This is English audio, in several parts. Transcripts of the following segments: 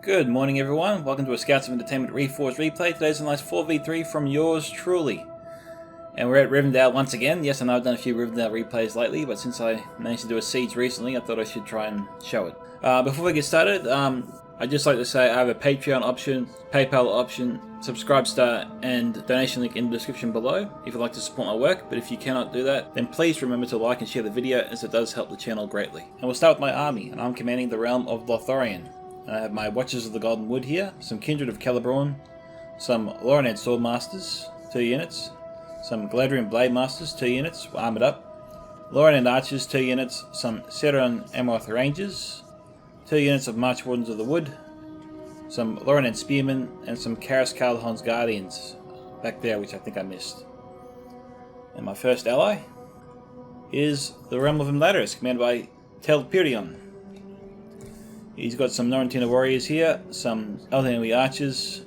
Good morning everyone, welcome to a Scouts of Entertainment Reforged replay. Today's a nice 4v3 from yours truly. And we're at Rivendell once again. Yes, I know I've done a few Rivendell replays lately, but since I managed to do a siege recently, I thought I should try and show it. Before we get started, I'd just like to say I have a Patreon option, PayPal option, Subscribe Star, and donation link in the description below if you'd like to support my work. But if you cannot do that, then please remember to like and share the video, as it does help the channel greatly. And we'll start with my army, and I'm commanding the realm of Lothlorien. I have my Watchers of the Golden Wood here, some Kindred of Celeborn, some Lorined Swordmasters, 2 units, some Galadriel Blade Masters, 2 units, armoured up, Lorined Archers, 2 units, some Seron Amoth Rangers, 2 units of March Wardens of the Wood, some Lorined Spearmen, and some Karis Carlhorn's Guardians back there, which I think I missed. And my first ally is the Realm of Imladris, commanded by Telperion. He's got some Norrentina warriors here, some Elden archers,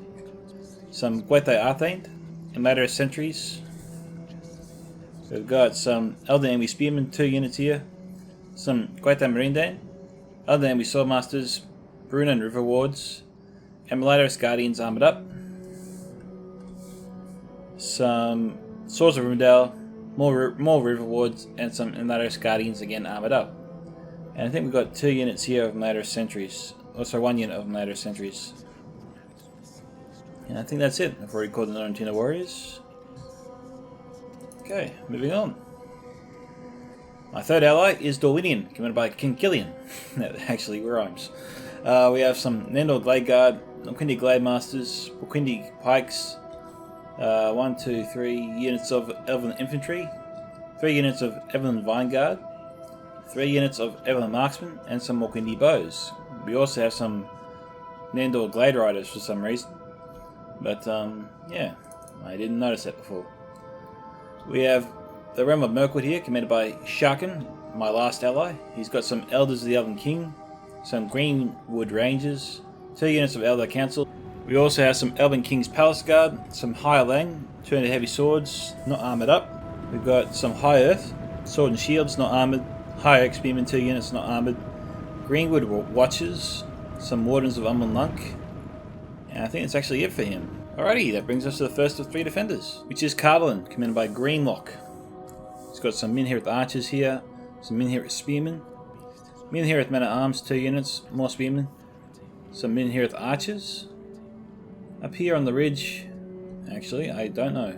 some Guethe Arthaint, Imladris sentries. We've got some Elden spearmen, 2 units here, some Guethe Marindan, Elden swordmasters, Brunan river wards, and Imladris guardians armoured up. Some Swords of Rivendell, more river wards, and some Imladris guardians again armoured up. And I think we've got 2 units here of Imladris sentries. Also 1 unit of Imladris sentries. And I think that's it. I've already called the Norrentina warriors. Okay, moving on. My third ally is Dorwinion, commanded by King Killian. That actually rhymes. We have some Nendor Glade Guard, Noquindi Glade Masters, Boquindi Pikes, 1, 2, 3 units of Elven Infantry, 3 units of Elven Vanguard, 3 units of Elven Marksmen, and some Morkindi Bows. We also have some Nendor Glade Riders for some reason. But, yeah, I didn't notice that before. We have the Realm of Mirkwood here, commanded by Sharkin, my last ally. He's got some Elders of the Elven King, some Greenwood Rangers, 2 units of Elder Council. We also have some Elven King's Palace Guard, some High Lang, 200 heavy swords, not armoured up. We've got some High Earth, sword and shields, not armoured. High Oak Spearmen, 2 units, not armoured. Greenwood Watchers, some Wardens of Umlin Lunk, and I think that's actually it for him. Alrighty, that brings us to the first of 3 defenders, which is Carlin, commanded by Greenlock. He's got some Minhirith Archers here, some Minhirith Spearmen, Minhirith Men at Arms, 2 units, more Spearmen, some Minhirith Archers. Up here on the ridge, actually, I don't know.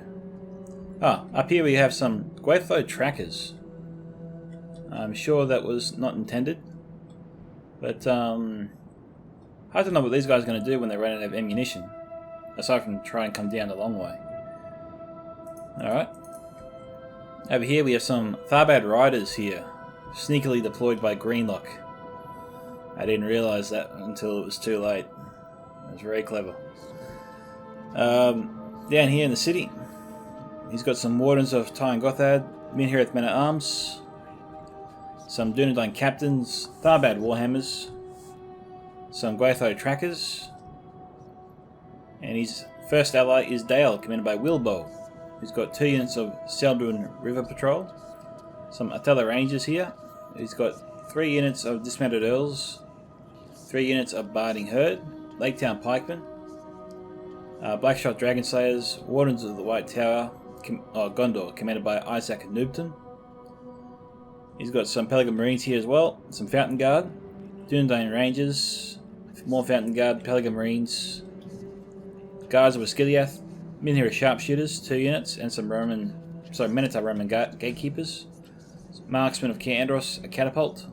Up here we have some Gwaithlo Trackers. I'm sure that was not intended, but I don't know what these guys are going to do when they run out of ammunition, aside from try and come down the long way. Alright. Over here we have some Tharbad Riders here, sneakily deployed by Greenlock. I didn't realise that until it was too late. It was very clever. Down here in the city, he's got some Wardens of Tyne Gothad, Minhirith Men at Arms, some Dunedain Captains, Tharbad Warhammers, some Gwaithlo Trackers, and his first ally is Dale, commanded by Wilbo. He's got 2 units of Seldrun River Patrol, some Atella Rangers here. He's got 3 units of Dismounted Earls, 3 units of Barding Herd, Laketown Pikemen, Blackshot Dragon Slayers, Wardens of the White Tower, Gondor, commanded by Isaac Noobton. He's got some Pelican Marines here as well, some Fountain Guard, Dunedain Rangers, more Fountain Guard, Pelican Marines, Guards of Osgiliath, Minhirith Sharpshooters, 2 units, and some Minotaur Roman Gatekeepers, Marksmen of Caer Andros, a Catapult,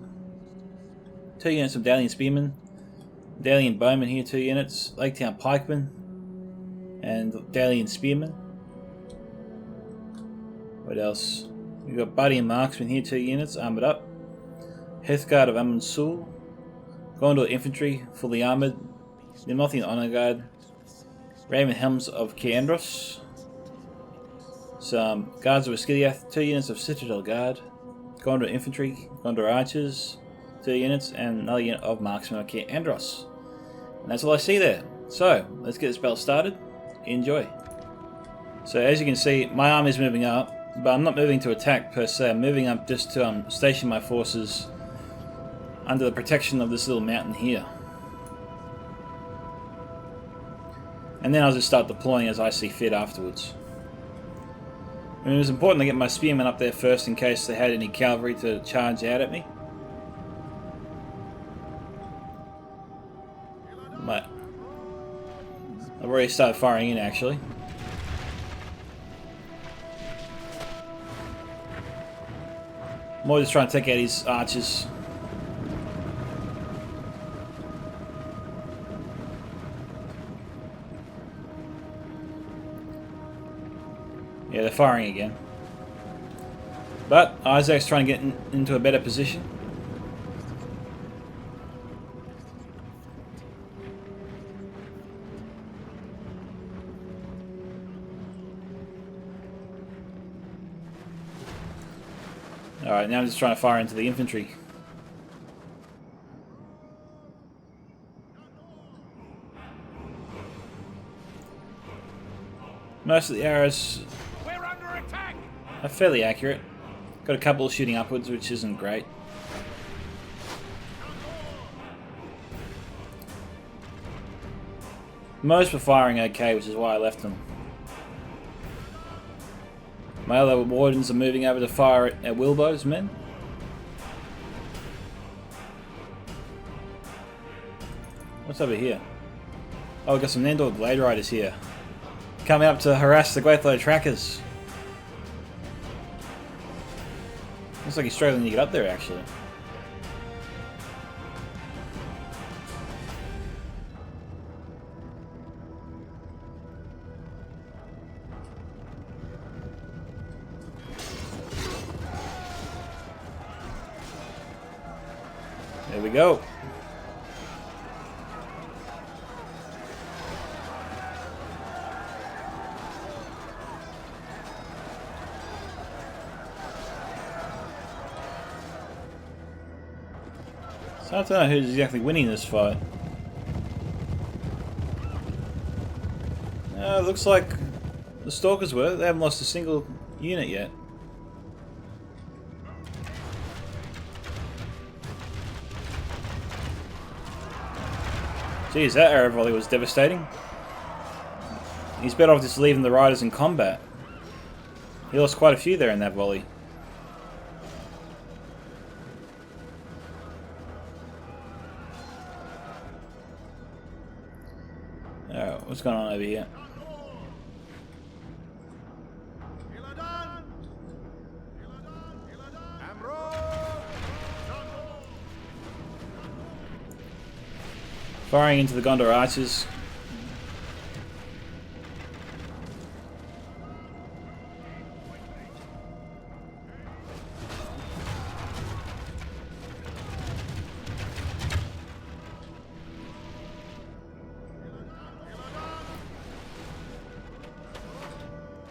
2 units of Dalian Spearmen, Dalian Bowmen here, 2 units, Laketown Pikemen, and Dalian Spearmen. What else? We've got Bardian Marksmen here, 2 units, armoured up. Heathguard of Amon Sul, Gondor Infantry, fully armoured. Nimothian Honour Guard, Raven Helms of Caer Andros, some guards of Asciliath, 2 units of Citadel Guard, Gondor Infantry, Gondor Archers, 2 units, and another unit of Marksmen of Kier Andros. And that's all I see there. So, let's get this battle started. Enjoy. So as you can see, my army is moving up, but I'm not moving to attack per se. I'm moving up just to station my forces under the protection of this little mountain here. And then I'll just start deploying as I see fit afterwards. And it was important to get my spearmen up there first in case they had any cavalry to charge out at me. But I've already started firing in actually. I'm always just trying to take out his archers. Yeah, they're firing again. But Isaac's trying to get into a better position. Alright, now I'm just trying to fire into the infantry. Most of the arrows are fairly accurate. Got a couple shooting upwards, which isn't great. Most were firing okay, which is why I left them. My other wardens are moving over to fire at Wilbo's men. What's over here? Oh, we've got some Nendor Glade Riders here. Coming up to harass the Gwaithlo trackers. Looks like he's struggling to get up there actually. There we go. So I don't know who's exactly winning this fight. Looks like the Stalkers were. They haven't lost a single unit yet. Geez, that arrow volley was devastating. He's better off just leaving the riders in combat. He lost quite a few there in that volley. Alright, what's going on over here? Firing into the Gondor archers.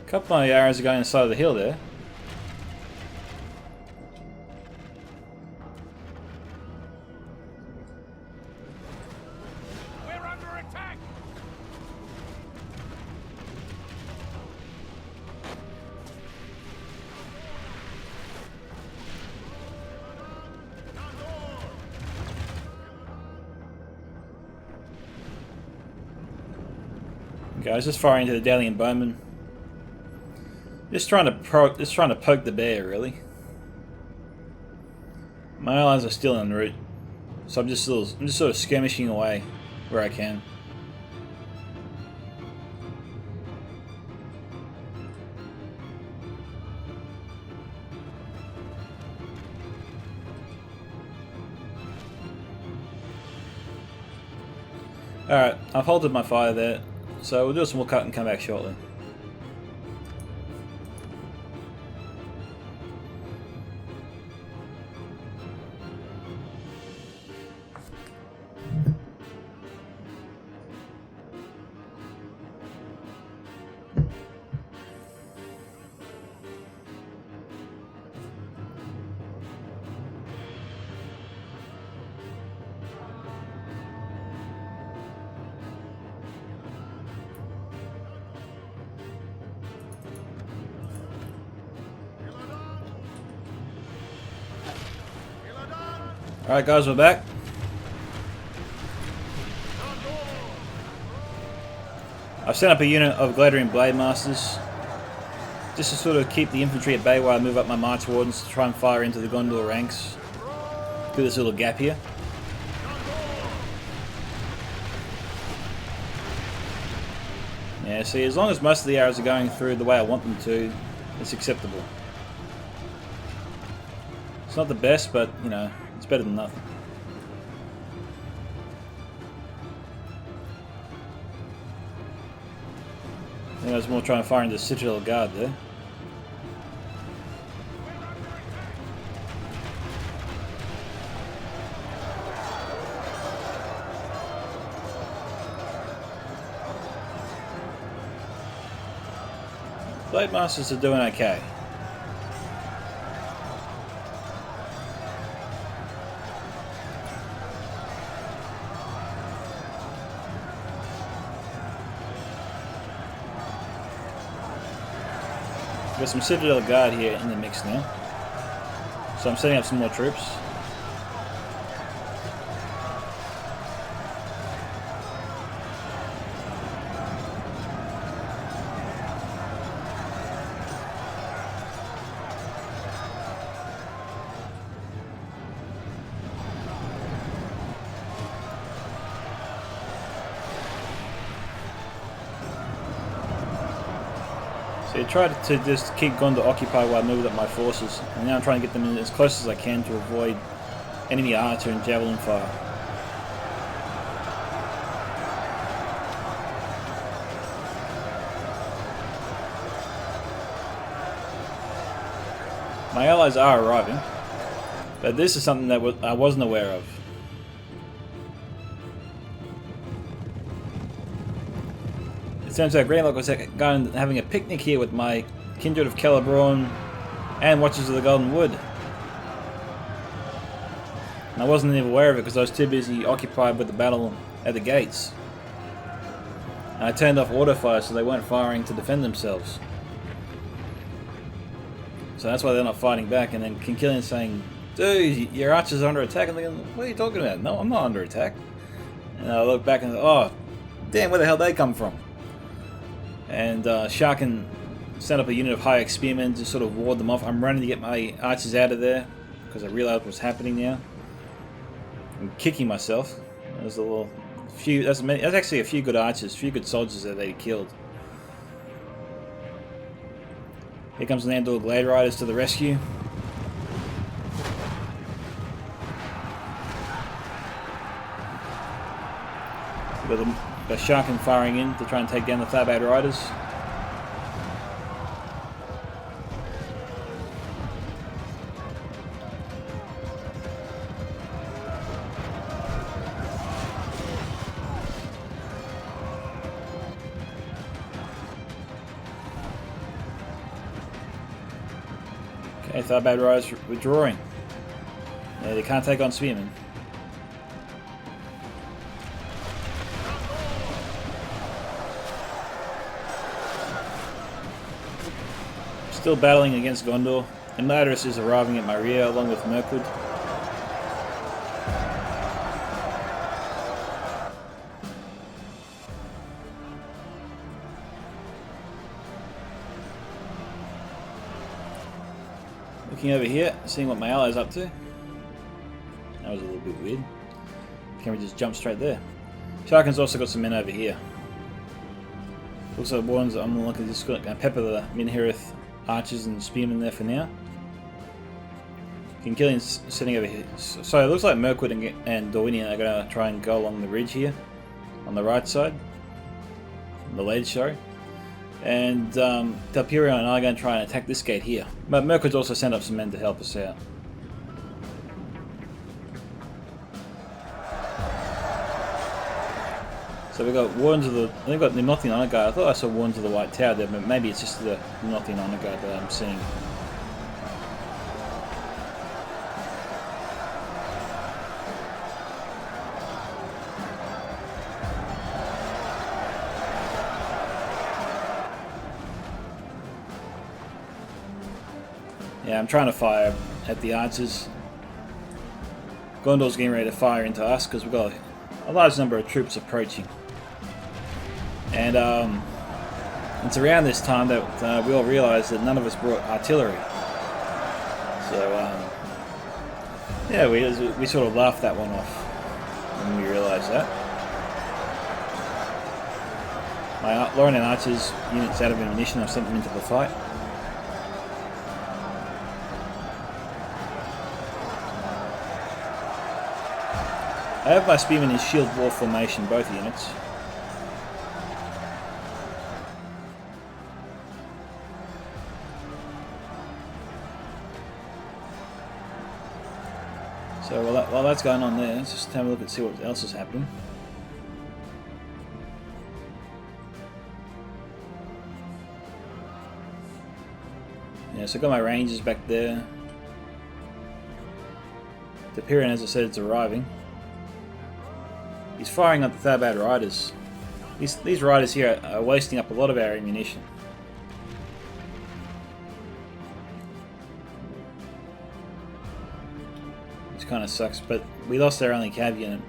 A couple of my arrows are going on the side of the hill there. Okay, I was just firing into the Dalian bowmen. Just trying to poke the bear, really. My allies are still en route, so I'm just sort of skirmishing away where I can. Alright, I've halted my fire there, so we'll do a small cut and come back shortly. Alright guys, we're back. I've set up a unit of Gladrian Blade Masters just to sort of keep the infantry at bay while I move up my March Wardens to try and fire into the Gondor ranks through this little gap here. Yeah, see, as long as most of the arrows are going through the way I want them to, it's acceptable. It's not the best, but, you know, it's better than nothing. I think I was more trying to fire into the Citadel Guard there. Blade Masters are doing okay. Got some Citadel Guard here in the mix now, so I'm setting up some more troops. So I tried to just keep Gondor occupied while I moved up my forces, and now I'm trying to get them in as close as I can to avoid enemy archer and javelin fire. My allies are arriving, but this is something that I wasn't aware of. It turns out Greenlock was having a picnic here with my Kindred of Celebraun and Watchers of the Golden Wood. And I wasn't even aware of it because I was too busy occupied with the battle at the gates. And I turned off auto fire so they weren't firing to defend themselves. So that's why they're not fighting back. And then King Killian's saying, "Dude, your archers are under attack." And they're going, "What are you talking about?" "No, I'm not under attack." And I look back and oh, damn, where the hell did they come from? And Sharkin sent up a unit of high spearmen to sort of ward them off. I'm running to get my archers out of there because I realized what's happening now. I'm kicking myself. There's a little few. That's actually a few good archers, a few good soldiers that they killed. Here comes the Nandor Glade Riders to the rescue. We've got Sharkin firing in to try and take down the Tharbad Riders. Okay, Tharbad Riders withdrawing. Yeah, they can't take on spearmen. Still battling against Gondor, and Ladris is arriving at my rear along with Mirkwood. Looking over here, seeing what my ally's up to. That was a little bit weird. Can we just jump straight there? Sharkin's also got some men over here. Also warns that I'm looking just going to pepper the Minhirith archers and spearmen there for now. King Killian's sitting over here. So it looks like Mirkwood and Dorwinion are going to try and go along the ridge here on the right side. The ledge, sorry. And Telperion and I are going to try and attack this gate here. But Mirkwood's also sent up some men to help us out. So we've got Wardens of the... I think we've got the Nothian Honor Guard. I thought I saw Wardens of the White Tower there, but maybe it's just the Nothian Honor Guard that I'm seeing. Yeah, I'm trying to fire at the archers. Gondor's getting ready to fire into us because we've got a large number of troops approaching. And it's around this time that we all realise that none of us brought artillery. So yeah, we sort of laughed that one off when we realised that. My Lauren and Archer's units out of ammunition, I've sent them into the fight. I have my spearmen in shield wall formation, both units. So while that's going on there, let's just have a look and see what else is happening. Yeah, so I've got my rangers back there. The Piran, as I said, is arriving. He's firing at the Thabad riders. These riders here are wasting up a lot of our ammunition. Which kind of sucks, but we lost our only cav unit.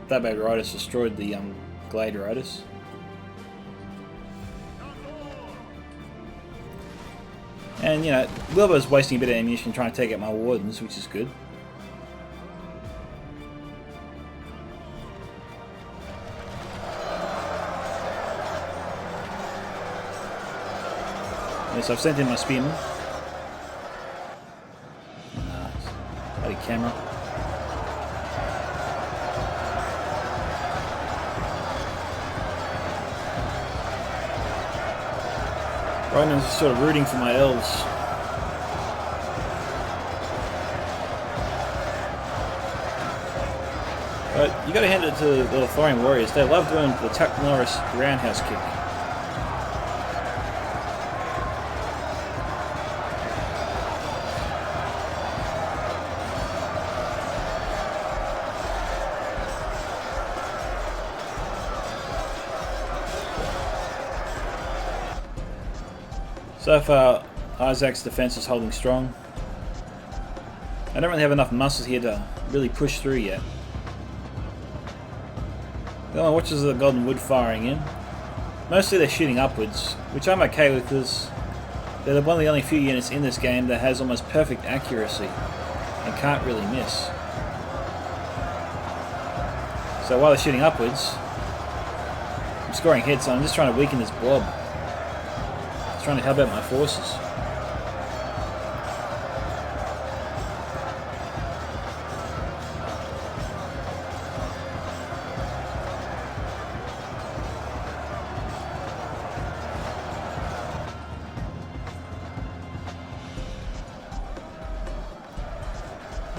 Thabad riders destroyed the Glade riders. And, you know, Wilbur's wasting a bit of ammunition trying to take out my wardens, which is good. Yes, I've sent in my spearmen. Bloody camera. Right now I'm just sort of rooting for my elves. But you got to hand it to the Thorian warriors. They love doing the Chuck Norris roundhouse kick. So far, Isaac's defense is holding strong. I don't really have enough muscles here to really push through yet. Got my Watchers of the Golden Wood firing in. Mostly they're shooting upwards, which I'm okay with because they're one of the only few units in this game that has almost perfect accuracy and can't really miss. So while they're shooting upwards, I'm scoring hits, so I'm just trying to weaken this blob. Trying to help out my forces.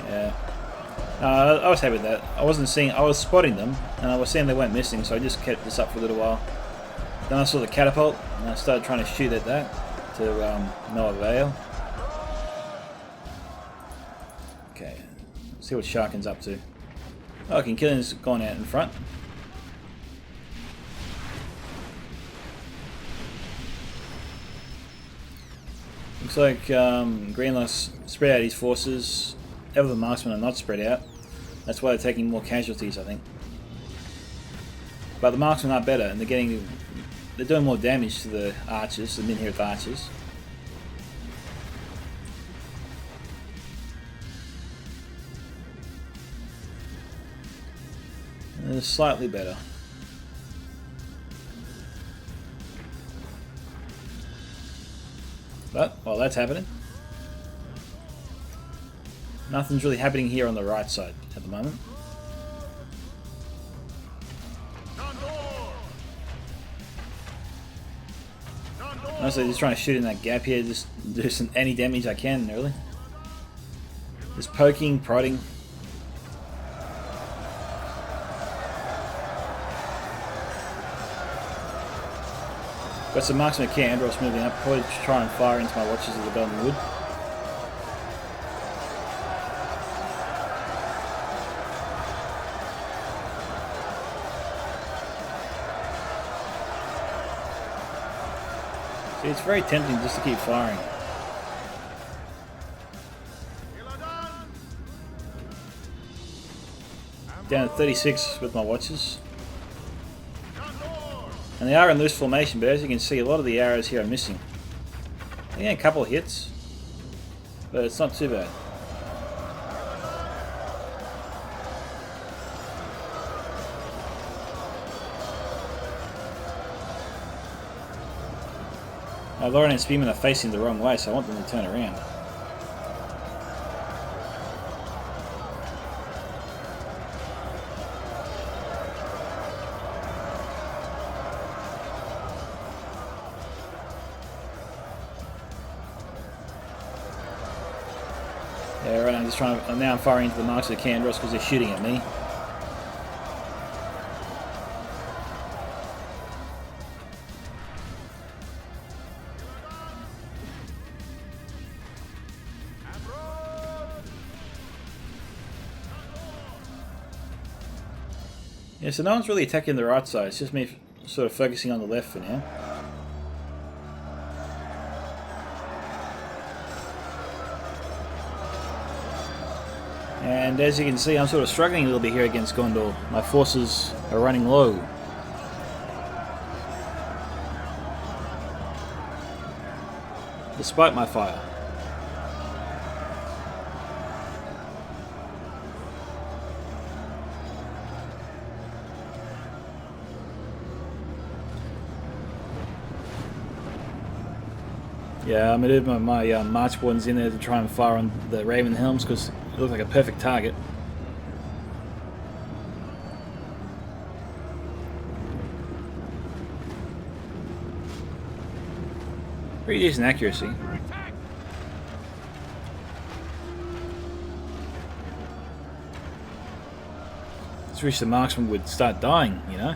Yeah. I was happy with that. I was spotting them, and I was seeing they weren't missing, so I just kept this up for a little while. Then I saw the catapult, and I started trying to shoot at that, to no avail. Okay, let's see what Sharkin's up to. Oh, Killian's gone out in front. Looks like Greenlock's spread out his forces. Ever the marksmen are not spread out. That's why they're taking more casualties, I think. But the marksmen are better, and they're doing more damage to the archers, the Minhirth archers. And they're slightly better. But while that's happening, nothing's really happening here on the right side at the moment. Honestly, just trying to shoot in that gap here, just do any damage I can, really. Just poking, prodding. Got some marksmen at Camp Andros moving up, probably to try and fire into my Watchers of the Golden Wood. See, it's very tempting just to keep firing. down to 36 with my watches. And they are in loose formation, but as you can see, a lot of the arrows here are missing. Yeah, a couple of hits, but it's not too bad. Lauren and Spearman are facing the wrong way, so I want them to turn around. Yeah, right. I'm firing into the marks of the Candros because they're shooting at me. Yeah, so no one's really attacking the right side. It's just me sort of focusing on the left for now. And as you can see, I'm sort of struggling a little bit here against Gondor. My forces are running low. Despite my fire. Yeah, I moved my March Wardens in there to try and fire on the Raven Helms because it looked like a perfect target. Pretty decent accuracy. Just wish the marksman would start dying, you know?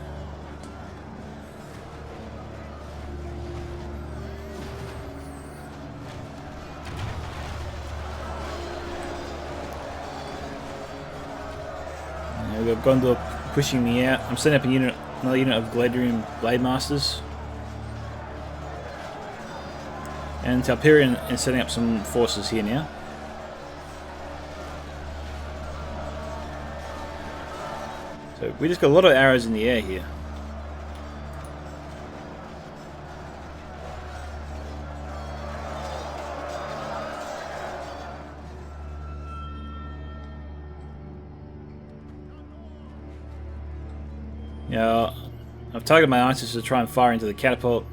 We've got Gondor pushing me out. I'm setting up another unit of Galadriel Blade Masters. And Talpirian is setting up some forces here now. So we just got a lot of arrows in the air here. Yeah, I've targeted my archers to try and fire into the catapult.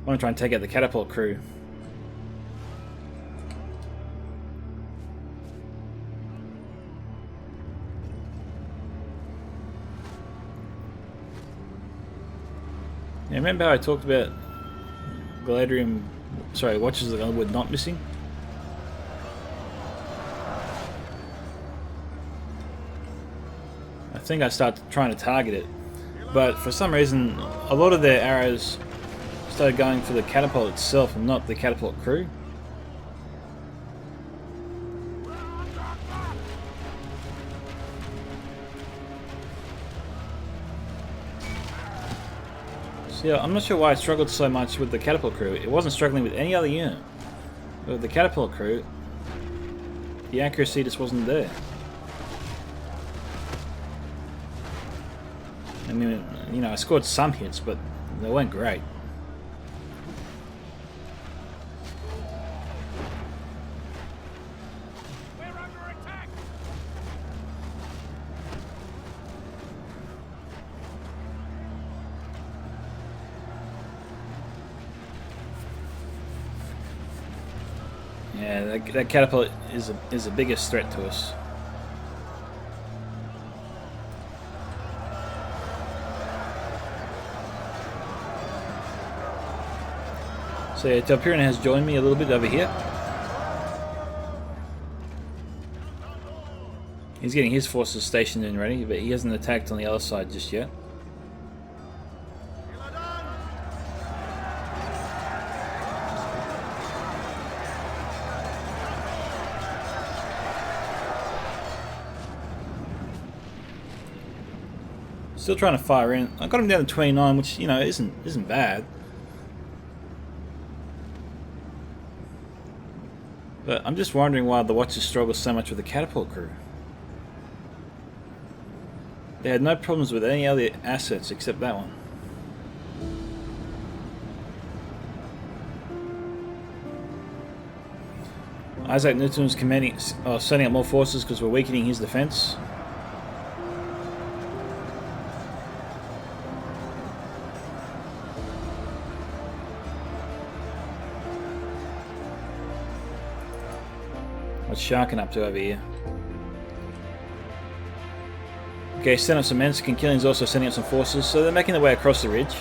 I want to try and take out the catapult crew. Yeah, remember how I talked about Galadriel, sorry, Watchers of the Underwood not missing? I think I started trying to target it, but for some reason a lot of their arrows started going for the catapult itself and not the catapult crew. So yeah, I'm not sure why I struggled so much with the catapult crew. It wasn't struggling with any other unit. But with the catapult crew, the accuracy just wasn't there. I mean, you know, I scored some hits, but they weren't great. We're under attack. Yeah, that catapult is the biggest threat to us. So yeah, Talpirian has joined me a little bit over here. He's getting his forces stationed and ready, but he hasn't attacked on the other side just yet. Still trying to fire in. I got him down to 29, which, you know, isn't bad. But I'm just wondering why the Watchers struggle so much with the catapult crew. They had no problems with any other assets except that one. Isaac Newton's commanding, setting up more forces because we're weakening his defense. What's Sharkin up to over here? Okay, send up some men. King Killion's also sending up some forces, so they're making their way across the ridge.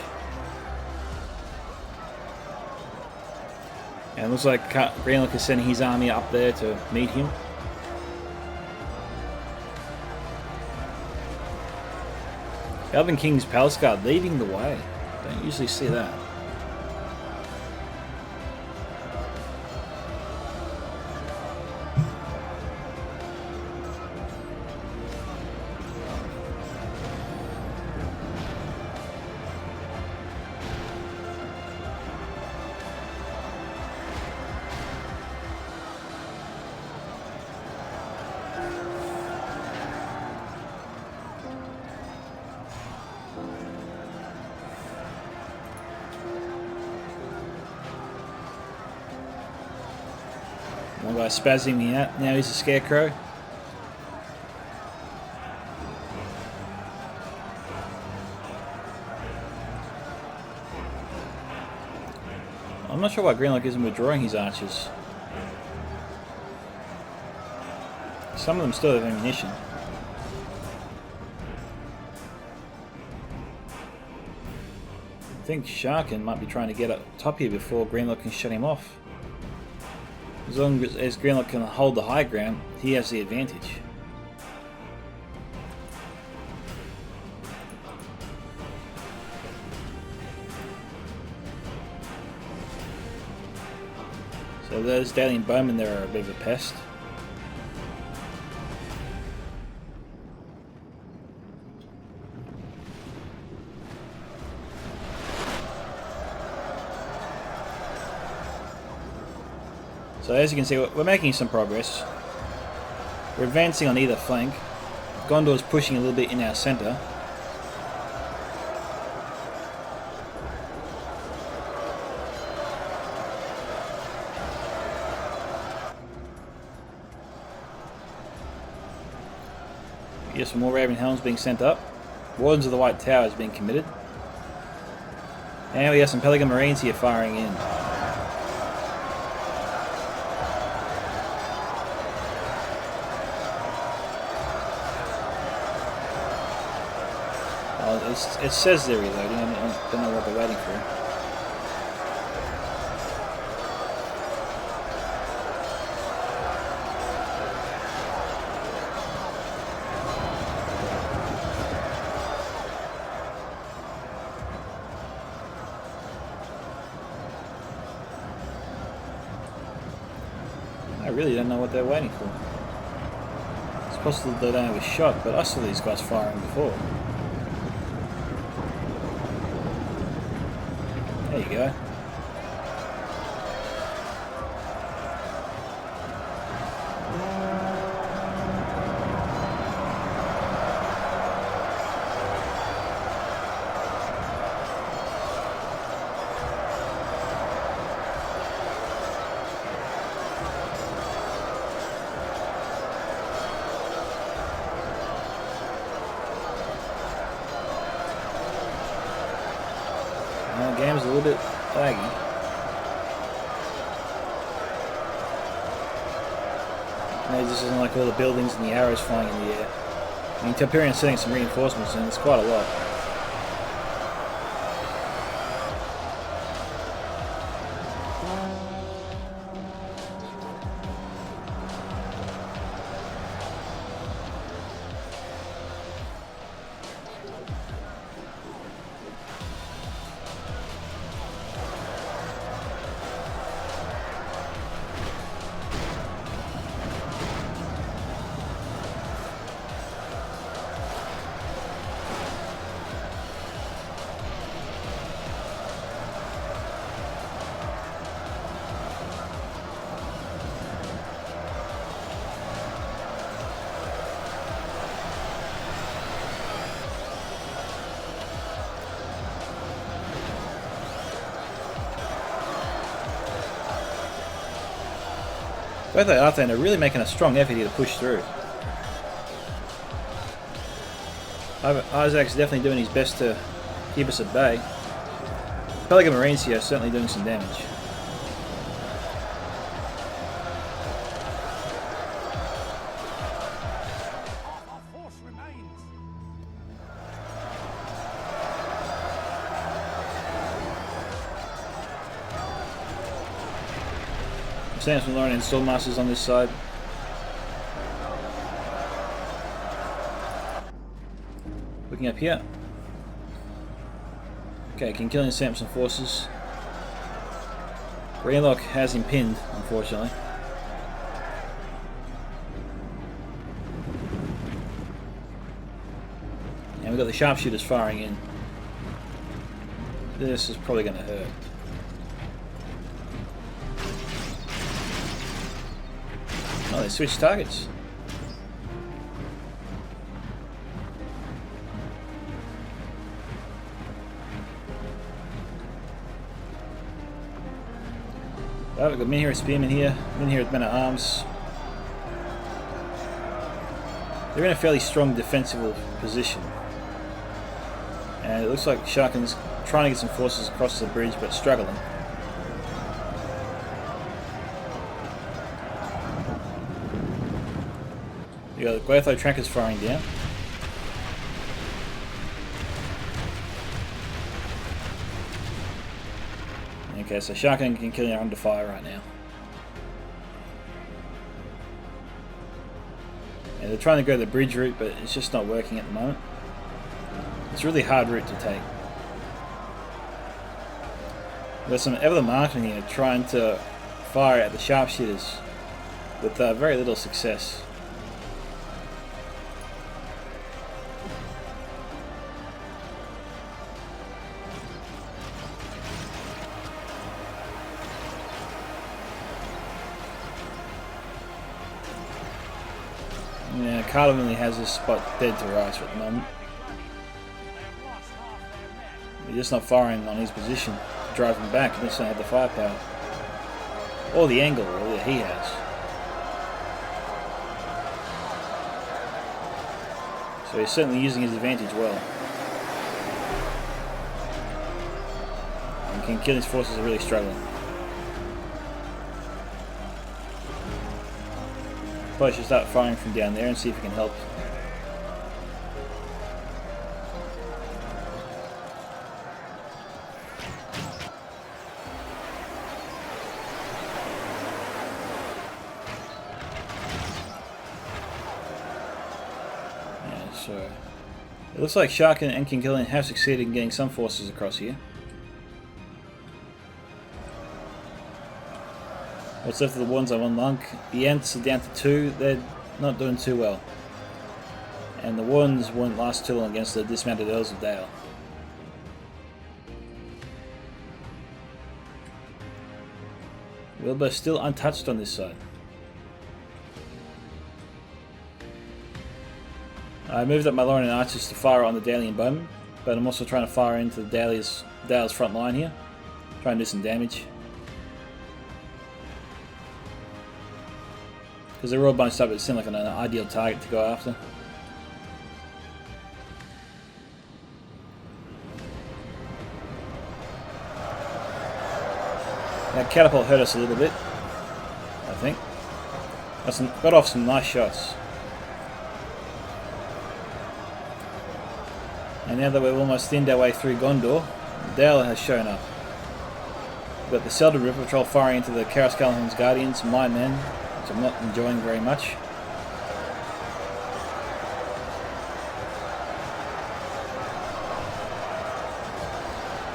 And it looks like Greenlock is sending his army up there to meet him. Elven King's Palace Guard leading the way. Don't usually see that. One guy spazzing me out. Now he's a scarecrow. I'm not sure why Greenlock isn't withdrawing his archers. Some of them still have ammunition. I think Sharkin might be trying to get up top here before Greenlock can shut him off. As long as Greenlock can hold the high ground, he has the advantage. So those Dalian bowmen there are a bit of a pest. So as you can see, we're making some progress. We're advancing on either flank. Gondor's pushing a little bit in our centre. We get some more Raven Helms being sent up. Wardens of the White Tower is being committed. And we have some Pelican Marines here firing in. It says they're reloading, I don't know what they're waiting for. I really don't know what they're waiting for. It's possible they don't have a shot, but I saw these guys firing before. There you go. The game's a little bit laggy. Maybe this isn't like all the buildings and the arrows flying in the air. I mean, Telperian's setting some reinforcements and it's quite a lot. Both the Arthane are really making a strong effort here to push through. Isaac's definitely doing his best to keep us at bay. Pelican Marines here are certainly doing some damage. Samson, Lauren and Stormmasters on this side. Looking up here. Okay, Kinkillian Samson forces. Greenlock has him pinned, unfortunately. And we've got the sharpshooters firing in. This is probably going to hurt. Oh, they switched targets. Oh, we've got men here at Spearmen here, men here at Men at Arms. They're in a fairly strong defensive position. And it looks like Sharkin's trying to get some forces across the bridge but struggling. You got the Gwathlo trackers firing down. Okay, so Sharkin and Kinkillian are under fire right now. And they're trying to go the bridge route, but it's just not working at the moment. It's a really hard route to take. There's some Ever the Marksmen here trying to fire at the sharpshooters with very little success. Yeah, Carlin really has this spot dead to rights at the moment. He's just not firing on his position to drive him back. He doesn't have the firepower. Or the angle, really, that he has. So he's certainly using his advantage well. And Kinkillian's forces are really struggling. Probably should start firing from down there and see if we can help. Yeah, so it looks like Sharkin and Kinkillian have succeeded in getting some forces across here. What's left of the ones on one lunk? The Ents are down to 2. They're not doing too well. And the ones won't last too long against the dismounted Elves of Dale. Wilbur still untouched on this side. I moved up my Lauren and Archers to fire on the Dalian Bowmen, but I'm also trying to fire into the Dale's front line here. Try and do some damage. Because they're all bunched up, it seemed like an ideal target to go after. That catapult hurt us a little bit, I think. Got off some nice shots. And now that we've almost thinned our way through Gondor, Dale has shown up. We've got the Seldon River Patrol firing into the Karas Callahan's Guardians, my men, which I'm not enjoying very much.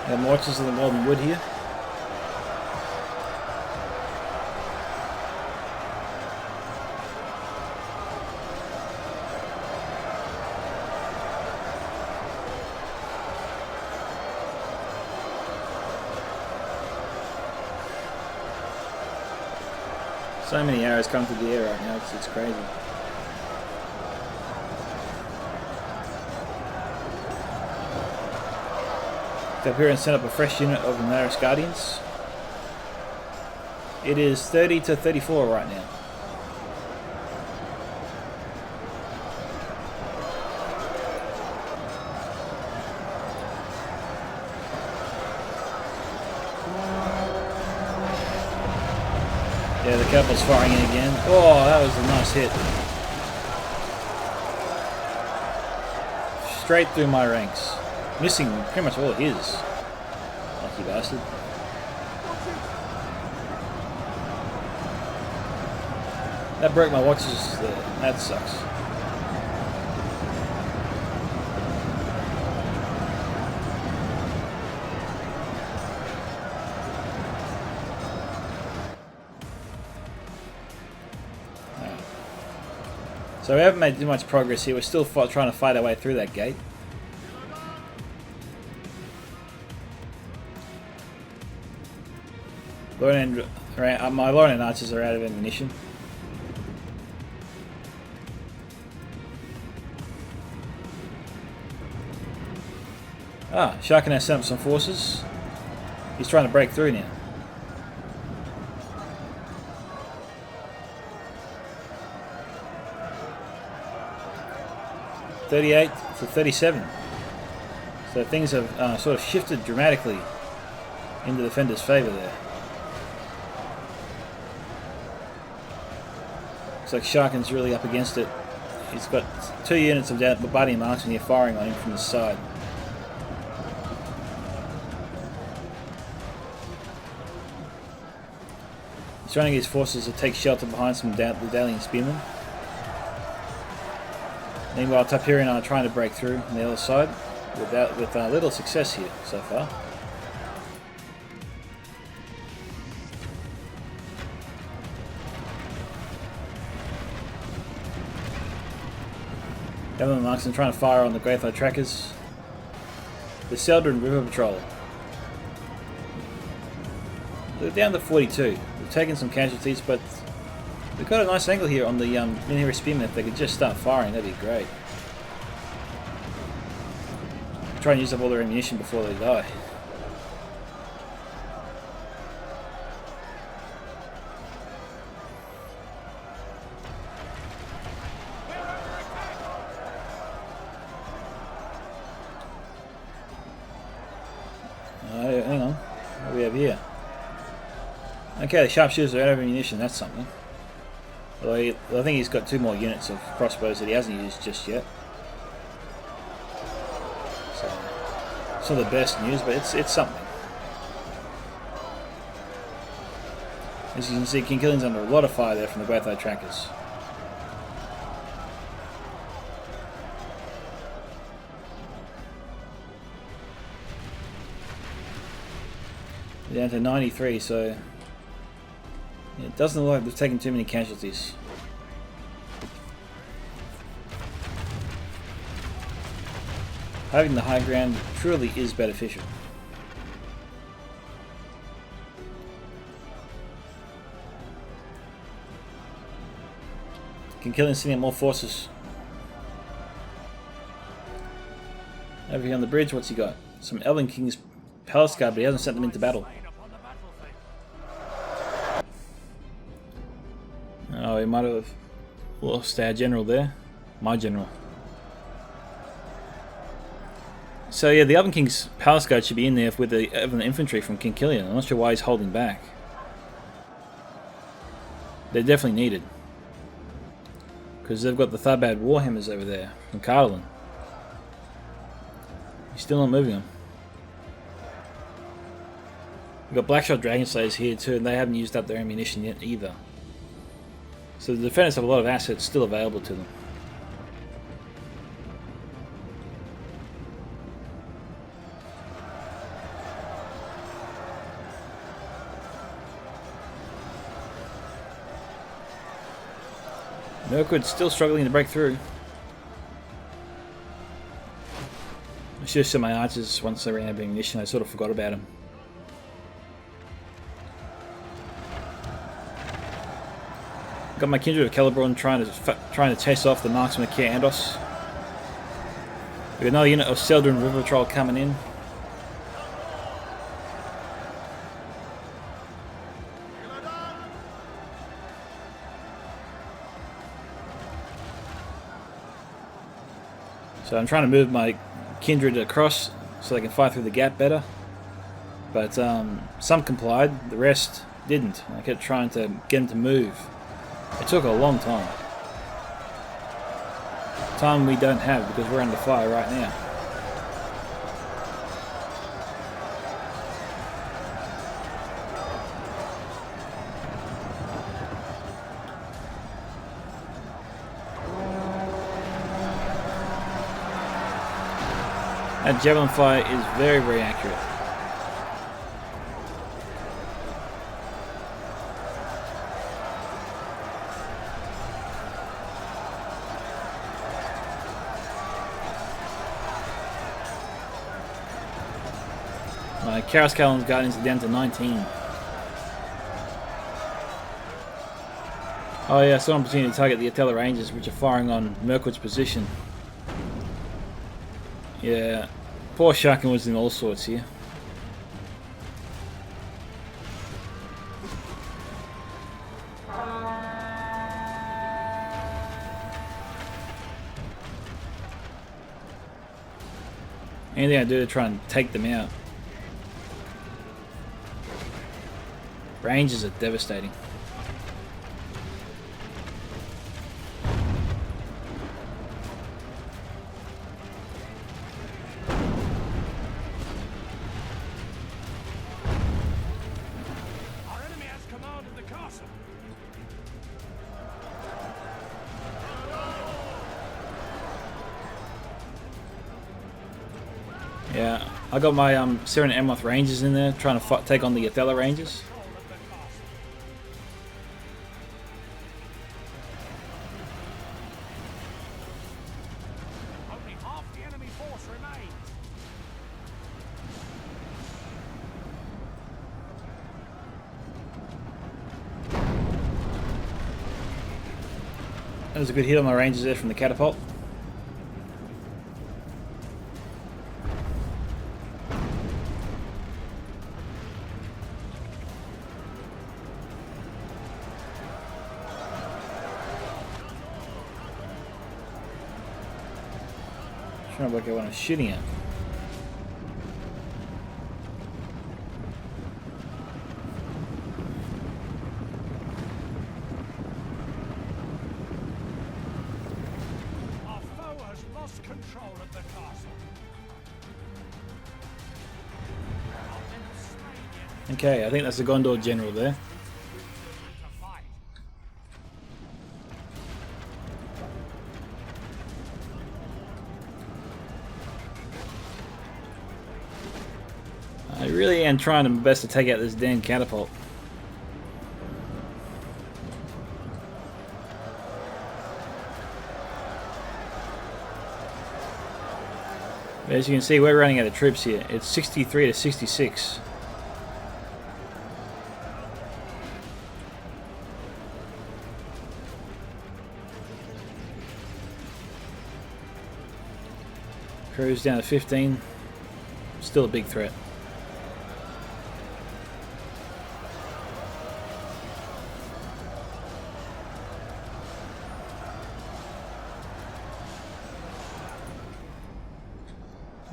We have Marches of the Golden Wood here. So many arrows come through the air right now, it's crazy. Go up here and set up a fresh unit of the Naris Guardians. It is 30 to 34 right now. Yeah, the cavalry's firing in again. Oh, that was a nice hit. Straight through my ranks. Missing pretty much all of his. Lucky bastard. That broke my watches there. That sucks. So we haven't made too much progress here. We're still trying to fight our way through that gate. My Lorient archers are out of ammunition. Ah, Sharkin has sent up some forces. He's trying to break through now. .38 to 37. So things have sort of shifted dramatically into the defender's favour there. Looks like Sharkin's really up against it. He's got 2 units of bombarding marksmen here firing on him from the side. He's trying to get his forces to take shelter behind some Dalian spearmen. Meanwhile, Tapiri and I are trying to break through on the other side with little success here so far. Government marksmen trying to fire on the Greyflow trackers. The Seldrin River Patrol. They're down to 42. We've taken some casualties, but we've got a nice angle here on the Minhiri Spearmen. If they could just start firing, that'd be great. Try and use up all their ammunition before they die. Hang on. What do we have here? Okay, the sharpshooters are out of ammunition. That's something. Although I think he's got 2 more units of crossbows that he hasn't used just yet. So it's not the best news, but it's something. As you can see, King Killian's under a lot of fire there from the Greyflow trackers. We're down to 93, so it doesn't look like they've taken too many casualties. Having the high ground truly is beneficial. King Killian's sending more forces. Over here on the bridge, what's he got? Some Elven King's Palace Guard, but he hasn't sent them into battle. Oh, he might have lost our general there. My general. So yeah, the Elven King's Palace Guard should be in there with the Elven infantry from King Killian. I'm not sure why he's holding back. They're definitely needed. Because they've got the Tharbad Warhammers over there from Carlin. He's still not moving them. We've got Blackshot Dragon Slayers here too, and they haven't used up their ammunition yet either. So the defenders have a lot of assets still available to them. Mirkwood's still struggling to break through. I should have sent my archers once they ran out of ammunition. I sort of forgot about them. Got my Kindred of Celeborn trying to chase off the marksman of Kier Andos. We've got another unit of Seldrin River Patrol coming in. So I'm trying to move my Kindred across so they can fight through the gap better. But some complied, the rest didn't. I kept trying to get him to move. It took a long time. Time we don't have because we're under fire right now. That javelin fire is very, very accurate. My Karaskallen's guidance is down to 19. Oh yeah, so opportunity to target the Atella Rangers, which are firing on Mirkwood's position. Yeah, poor Sharkin was in all sorts here. Anything I do to try and take them out. Rangers are devastating. Our enemy has command of the castle. Yeah, I got my Siren Amoth Rangers in there trying to take on the Atella Rangers. Only half the enemy force remains. That was a good hit on my Rangers there from the catapult. Trying to work out what I'm shooting at. Our foe has lost control of the castle. Our men have slain the enemy Okay, I think that's the Gondor general there. to fight. I really am trying my best to take out this damn catapult. As you can see, we're running out of troops here. It's 63 to 66. Crew's down to 15. Still a big threat.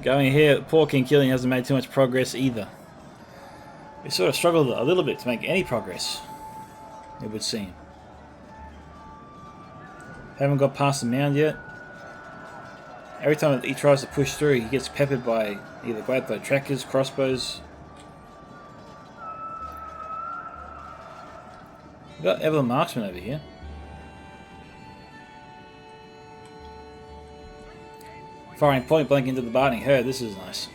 Going here, poor King Killian hasn't made too much progress either. We sort of struggled a little bit to make any progress, it would seem. Haven't got past the mound yet. Every time he tries to push through, he gets peppered by either Gladbow trackers, crossbows. We've got Evelyn Marksman over here. Firing point blank into the Barting Herd, this is nice.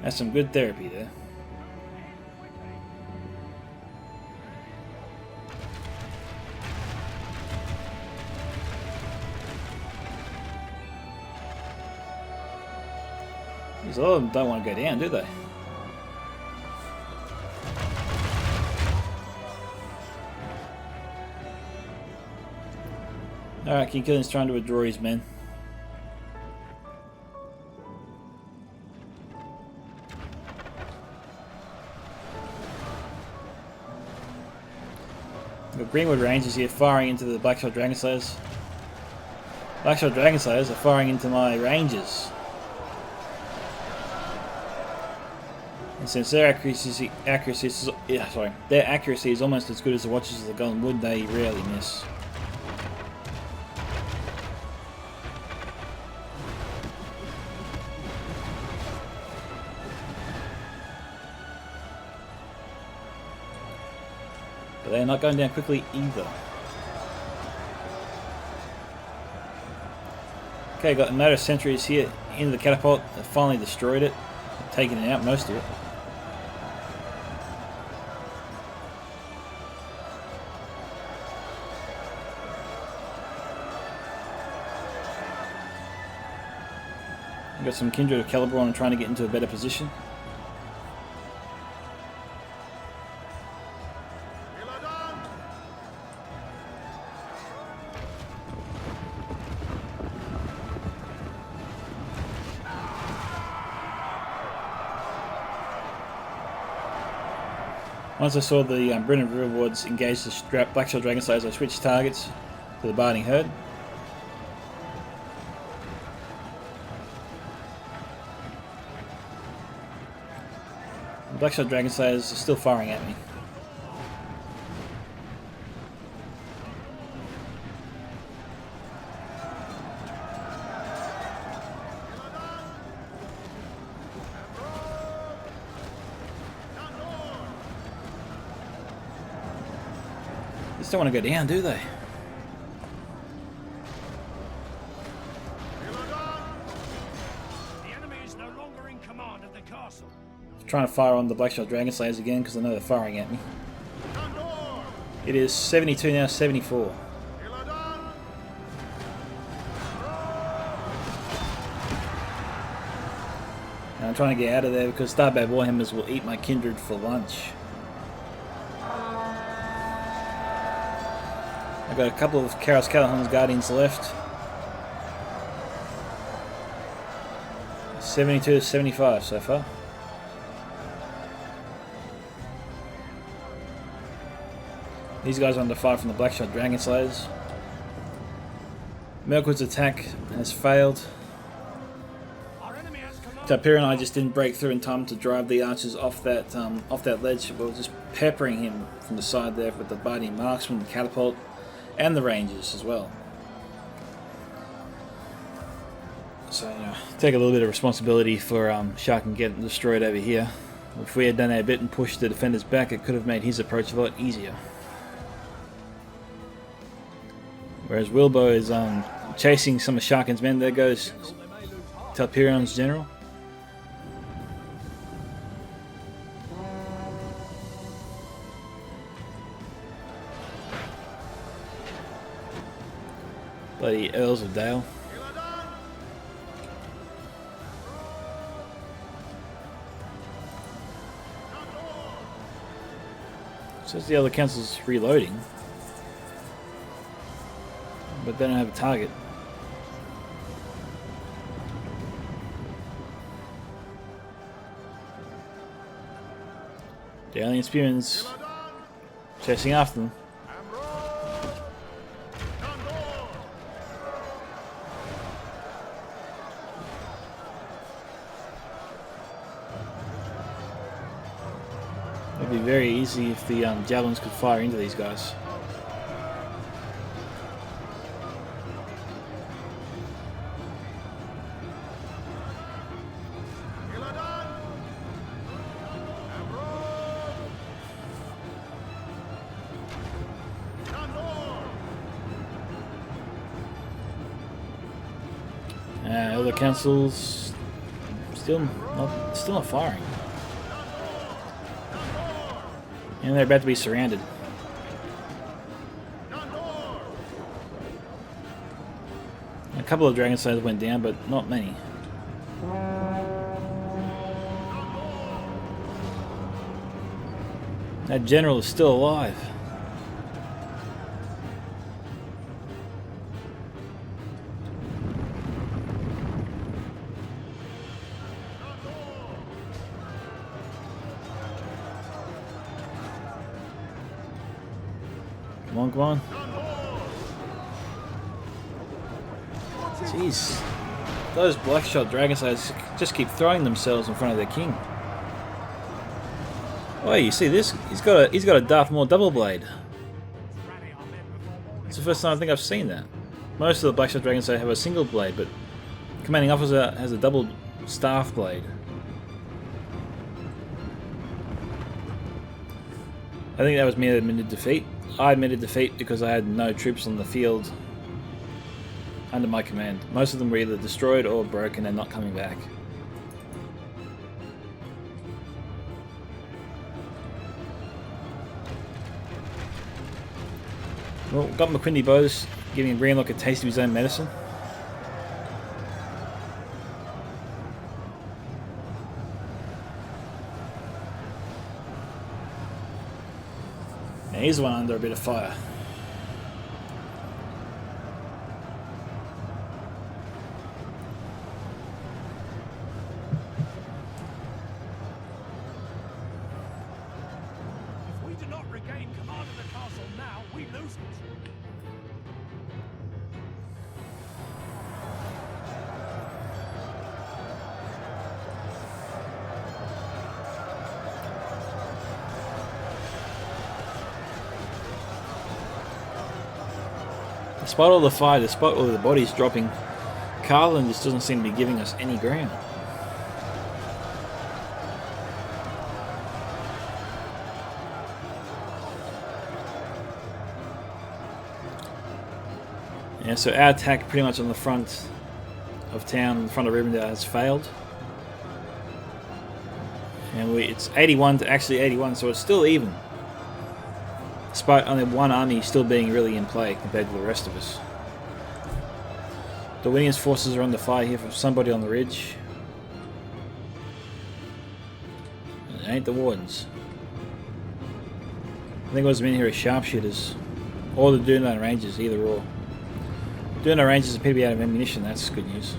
That's some good therapy there. These all of them don't want to go down, do they? Alright, King Killian's trying to withdraw his men. We've got Greenwood Rangers here firing into the Blackshot Dragonslayers. Blackshot Dragonslayers are firing into my Rangers. And since their accuracy is almost as good as the Watchers of the Golden Wood, they rarely miss. But they're not going down quickly either. Okay, got a note of sentries here into the catapult. They finally destroyed it, taking it out, most of it. Got some Kindred of Calibron trying to get into a better position. Once I saw the Brennan Rewards engage the Blackshell Dragon Slayers, I switched targets to the Barding Herd. The Blackshell Dragon Slayers are still firing at me. They just don't want to go down, do they? The enemy is no longer in command of the castle. Trying to fire on the Blackshell Dragon Slayers again because I know they're firing at me. It is 72 now, 74. And I'm trying to get out of there because Starbad Warhammers will eat my Kindred for lunch. I've got a couple of Karos Callahon's Guardians left. 72 to 75 so far. These guys are under fire from the Blackshot Dragon Slayers. Mirkwood's attack has failed. Tapir and I just didn't break through in time to drive the archers off that ledge. We were just peppering him from the side there with the biting marks from the catapult and the rangers as well. So, you know, take a little bit of responsibility for Sharkin getting destroyed over here. If we had done our bit and pushed the defenders back, it could have made his approach a lot easier. Whereas Wilbo is chasing some of Sharkin's men. There goes Talpirion's general. Bloody Earls of Dale. Says the other council's reloading, but they don't have a target. The alien spearman's chasing after them. It'd be very easy if the javelins could fire into these guys. Other councils still not firing. And they're about to be surrounded. A couple of Dragon Slayers went down, but not many. That general is still alive. Come on. Jeez. Those Blackshot Dragon Slayers just keep throwing themselves in front of their king. Oh, you see this? He's got a Darth Maul double blade. It's the first time I think I've seen that. Most of the Blackshot Dragons have a single blade, but Commanding Officer has a double staff blade. I think that was me that admitted defeat. I admitted defeat because I had no troops on the field under my command. Most of them were either destroyed or broken and not coming back. Well, got McQuindy Bose giving Greenlock a taste of his own medicine. Now here's one under a bit of fire. If we do not regain command of the castle now, we lose it. Despite all the fire, despite all the bodies dropping, Carlin just doesn't seem to be giving us any ground. Yeah, so our attack pretty much on the front of town, in front of Rivendell, has failed. And it's 81 to actually 81, so it's still even. Despite only one army still being really in play compared to the rest of us. Darwinian's forces are under fire here from somebody on the ridge. It ain't the Wardens. I think what's been here is sharpshooters. Or the Dune Rangers, either or. Dune Rangers appear to be out of ammunition, that's good news.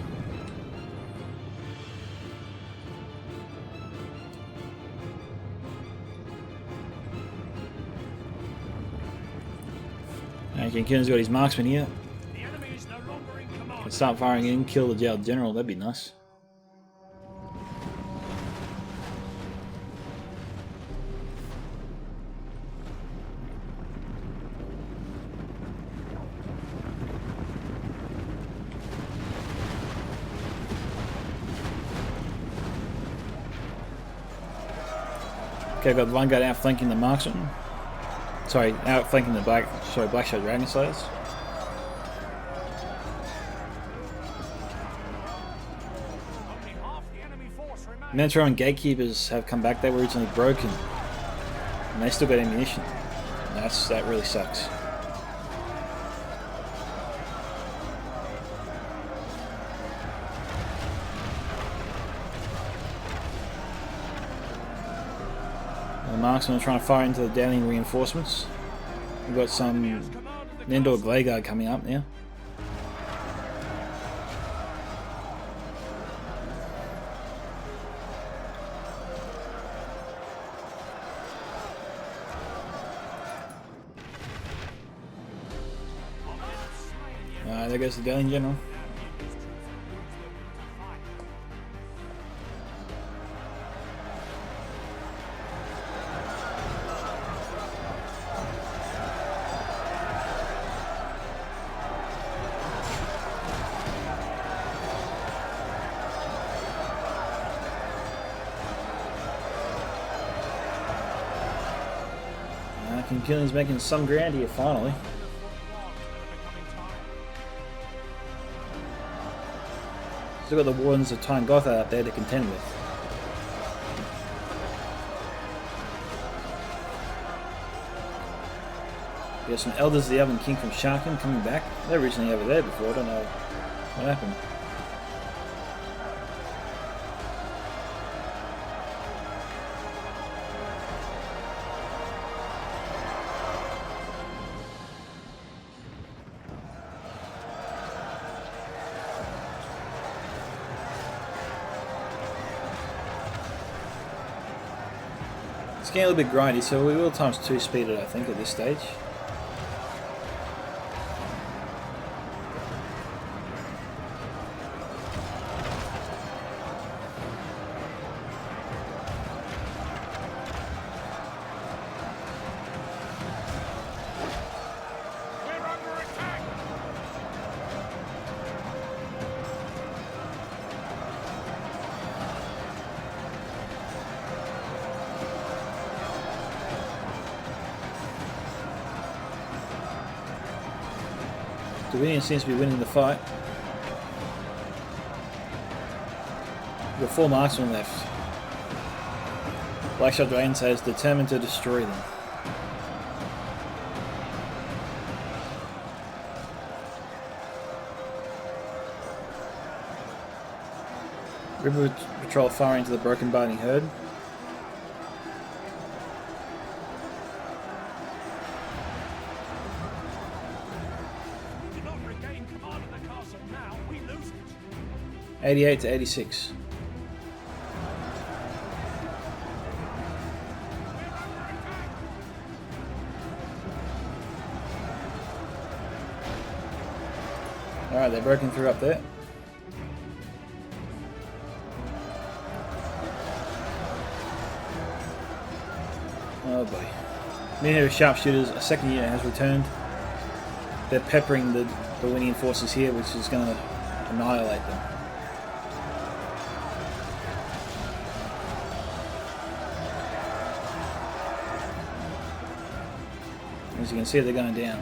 Okay, Kieran's got his marksman here. The enemy is no longer in command. Can start firing in, kill the jailed general, that'd be nice. Okay, I've got the Vanguard outflanking the marksman. Sorry, outflanking the Blackshot Dragon Slayers. Only half the enemy force remains. Metro and Gatekeepers have come back. They were originally broken, and they still got ammunition. That really sucks. The marksmen are trying to fire into the Downing reinforcements. We've got some Nendor Glayguard coming up now. There goes the Downing General. Killing's making some ground here finally. Still got the Wardens of Time Gotha out there to contend with. We got some Elders of the Elven King from Sharkin coming back. They're originally over there before, I don't know what happened. It's getting a little bit grindy, so we will times 2 speed it, I think, at this stage. Dominion seems to be winning the fight. We've got 4 marksmen left. Blackshot Dragon says determined to destroy them. River Patrol firing into the broken biting herd. We do not regain command of the castle now. We lose it. 88 to 86. Alright, they're broken through up there. Oh boy. Many sharpshooters, a second unit has returned. They're peppering the Darwinian forces here, which is going to annihilate them. As you can see, they're going down.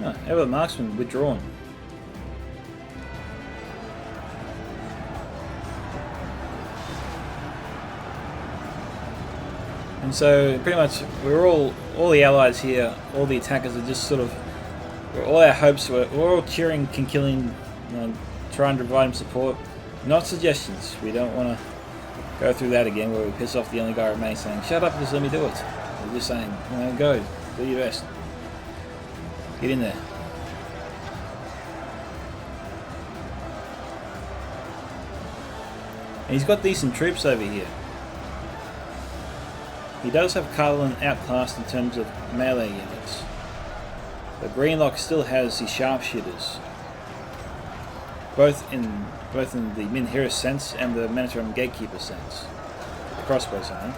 Oh, ever marksman withdrawn. And so pretty much we're all the allies here, all the attackers are just sort of, all our hopes we're all cheering Kinkillian, trying to provide him support, not suggestions. We don't want to go through that again where we piss off the only guy remaining saying, shut up, just let me do it. We're just saying, go, do your best. Get in there. And he's got decent troops over here. He does have Carlin outclassed in terms of melee units. But Greenlock still has his sharpshooters. Both in the Minhira sense and the Manitorum Gatekeeper sense. The crossbows, I mean.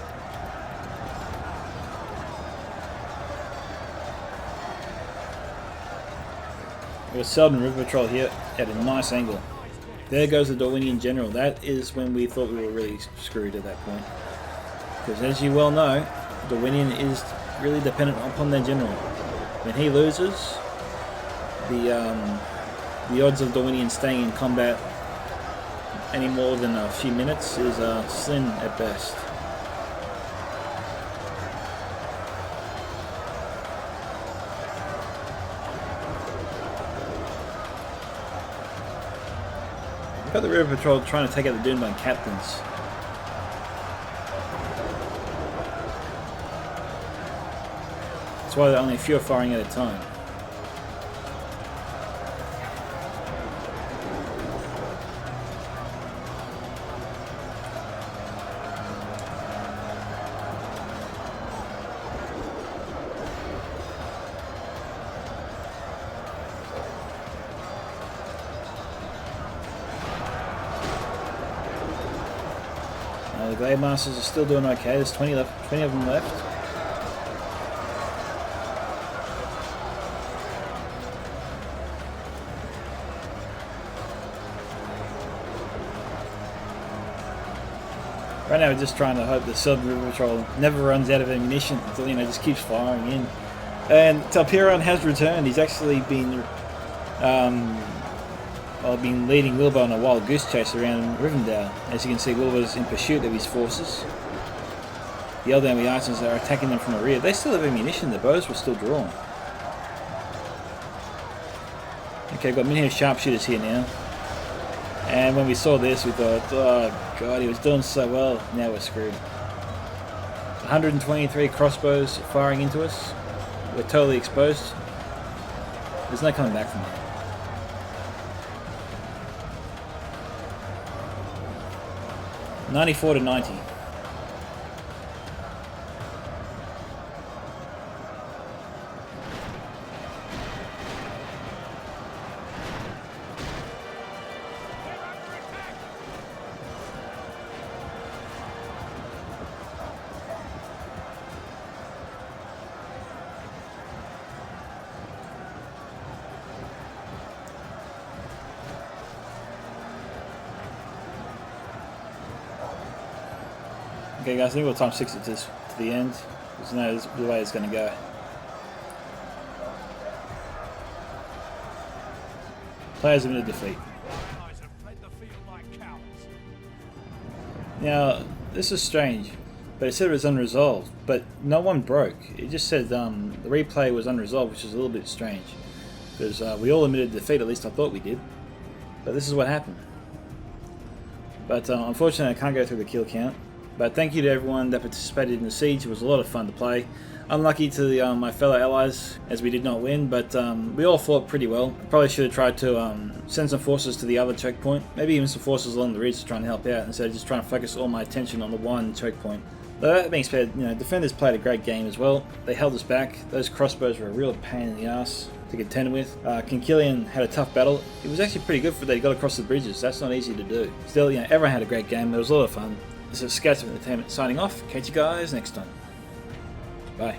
We've got Selden River Patrol here at a nice angle. There goes the Darwinian General. That is when we thought we were really screwed at that point. Because as you well know, Darwinian is really dependent upon their General. When he loses, the odds of Darwinian staying in combat any more than a few minutes is slim at best. We've got the River Patrol trying to take out the Doonbane captains. That's why they're only a few are firing at a time. The Glade Masters are still doing okay. There's 20 of them left. Right now we're just trying to hope the Selden River Patrol never runs out of ammunition until, just keeps firing in. And Talpiron has returned. He's actually been leading Wilbur on a wild goose chase around Rivendell. As you can see, Wilbur's in pursuit of his forces. The Eldambi Archers are attacking them from the rear. They still have ammunition. The bows were still drawn. Okay, got Minhir sharpshooters here now. And when we saw this, we thought, oh god, he was doing so well. Now we're screwed. 123 crossbows firing into us. We're totally exposed. There's no coming back from that. $94 to $90. Okay guys, I think we'll time 6 it to the end. There's no way it's going to go. Players have been a defeat. Guys have fled the field like cowards. Now, this is strange, but it said it was unresolved, but no one broke. It just said the replay was unresolved, which is a little bit strange. Because we all admitted defeat, at least I thought we did. But this is what happened. But unfortunately I can't go through the kill count. But thank you to everyone that participated in the siege. It was a lot of fun to play. Unlucky to my fellow allies as we did not win, but we all fought pretty well. Probably should have tried to send some forces to the other choke point. Maybe even some forces along the ridge to try and help out instead of just trying to focus all my attention on the one choke point. But that being said, defenders played a great game as well. They held us back. Those crossbows were a real pain in the ass to contend with. King Killian had a tough battle. It was actually pretty good for that he got across the bridges. That's not easy to do. Still, everyone had a great game. It was a lot of fun. This is Scouts of Entertainment signing off. Catch you guys next time. Bye.